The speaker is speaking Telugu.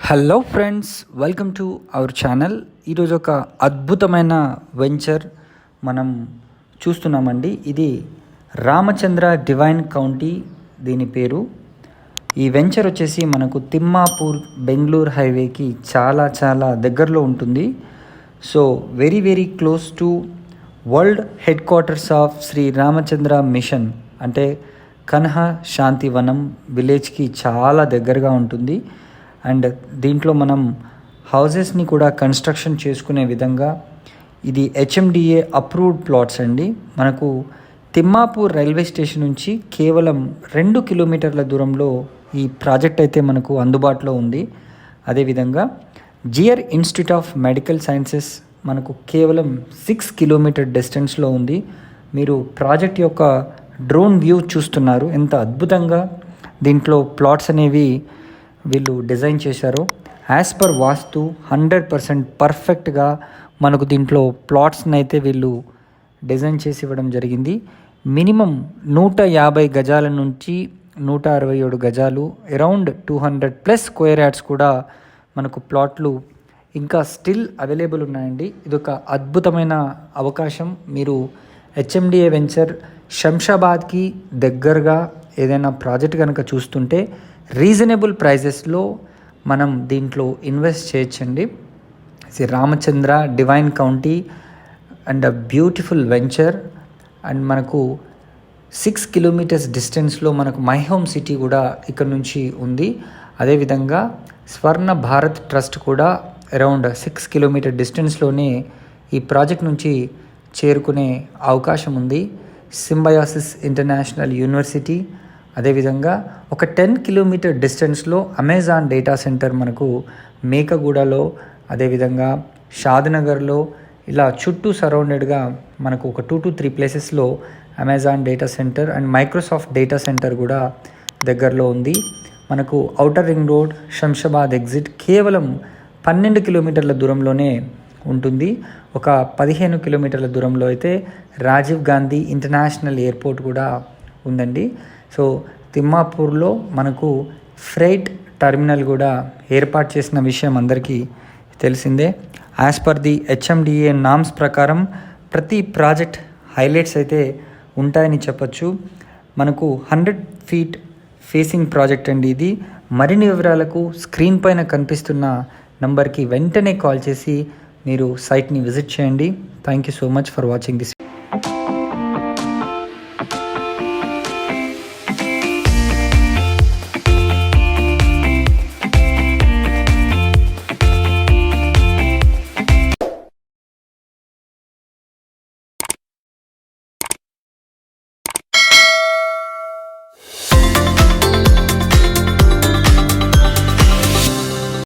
Hello friends, welcome to our channel. ఈరోజు ఒక అద్భుతమైన వెంచర్ మనం చూస్తున్నామండి. ఇది రామచంద్ర డివైన్ కౌంటీ దీని పేరు. ఈ వెంచర్ వచ్చేసి మనకు తిమ్మాపూర్ బెంగళూరు హైవేకి చాలా దగ్గరలో ఉంటుంది. So very close to world headquarters of Shri Ramachandra Mission, అంటే కన్హా శాంతివనం విలేజ్కి చాలా దగ్గరగా ఉంటుంది. అండ్ దీంట్లో మనం హౌజెస్ని కూడా కన్స్ట్రక్షన్ చేసుకునే విధంగా ఇది హెచ్ఎండిఏ అప్రూవ్డ్ ప్లాట్స్ అండి. మనకు తిమ్మాపూర్ రైల్వే స్టేషన్ నుంచి కేవలం 2 కిలోమీటర్ల దూరంలో ఈ ప్రాజెక్ట్ అయితే మనకు అందుబాటులో ఉంది. అదేవిధంగా G R Institute of Medical Sciences మనకు కేవలం 6 కిలోమీటర్ డిస్టెన్స్లో ఉంది. మీరు ప్రాజెక్ట్ యొక్క డ్రోన్ వ్యూ చూస్తున్నారు, ఎంత అద్భుతంగా దీంట్లో ప్లాట్స్ అనేవి వీళ్ళు డిజైన్ చేశారు. యాజ్ పర్ వాస్తు 100% పర్ఫెక్ట్గా మనకు దీంట్లో ప్లాట్స్ని అయితే వీళ్ళు డిజైన్ చేసి ఇవ్వడం జరిగింది. మినిమం 150 గజాల నుంచి 167 గజాలు, అరౌండ్ 200+ స్క్వేర్ యార్డ్స్ కూడా మనకు ప్లాట్లు ఇంకా స్టిల్ అవైలబుల్ ఉన్నాయండి. ఇదొక అద్భుతమైన అవకాశం. మీరు హెచ్ఎండిఏ వెంచర్ శంషాబాద్కి దగ్గరగా ఏదైనా ప్రాజెక్ట్ కనుక చూస్తుంటే రీజనబుల్ ప్రైజెస్లో మనం దీంట్లో ఇన్వెస్ట్ చేయొచ్చండి. Ramachandra divine county and beautiful venture. And మనకు 6 కిలోమీటర్స్ డిస్టెన్స్లో మనకు మై హోమ్ సిటీ కూడా ఇక్కడ నుంచి ఉంది. అదేవిధంగా స్వర్ణ భారత్ ట్రస్ట్ కూడా అరౌండ్ 6 కిలోమీటర్ డిస్టెన్స్లోనే ఈ ప్రాజెక్ట్ నుంచి చేరుకునే అవకాశం ఉంది. సింబయాసిస్ ఇంటర్నేషనల్ యూనివర్సిటీ, అదేవిధంగా ఒక 10 కిలోమీటర్ డిస్టెన్స్లో అమెజాన్ డేటా సెంటర్ మనకు మేకగూడలో, అదేవిధంగా షాద్నగర్లో, ఇలా చుట్టూ సరౌండెడ్గా మనకు ఒక 2 to 3 ప్లేసెస్లో Amazon data centre and Microsoft data centre కూడా దగ్గరలో ఉంది. మనకు outer ring road Shamshabad exit కేవలం 12 కిలోమీటర్ల దూరంలోనే ఉంటుంది. ఒక 15 కిలోమీటర్ల దూరంలో అయితే రాజీవ్ గాంధీ ఇంటర్నేషనల్ ఎయిర్పోర్ట్ కూడా ఉందండి. సో తిమ్మాపూర్లో మనకు ఫ్రైట్ టర్మినల్ కూడా ఏర్పాటు చేసిన విషయం అందరికీ తెలిసిందే. As per the HMDA norms ప్రకారం ప్రతి ప్రాజెక్ట్ హైలైట్స్ అయితే ఉంటాయని చెప్పచ్చు. మనకు 100 ఫీట్ ఫేసింగ్ ప్రాజెక్ట్ అండి ఇది. మరిన్ని వివరాలకు స్క్రీన్ పైన కనిపిస్తున్న నంబర్కి వెంటనే కాల్ చేసి మీరు సైట్ని విజిట్ చేయండి. Thank you so much for watching this.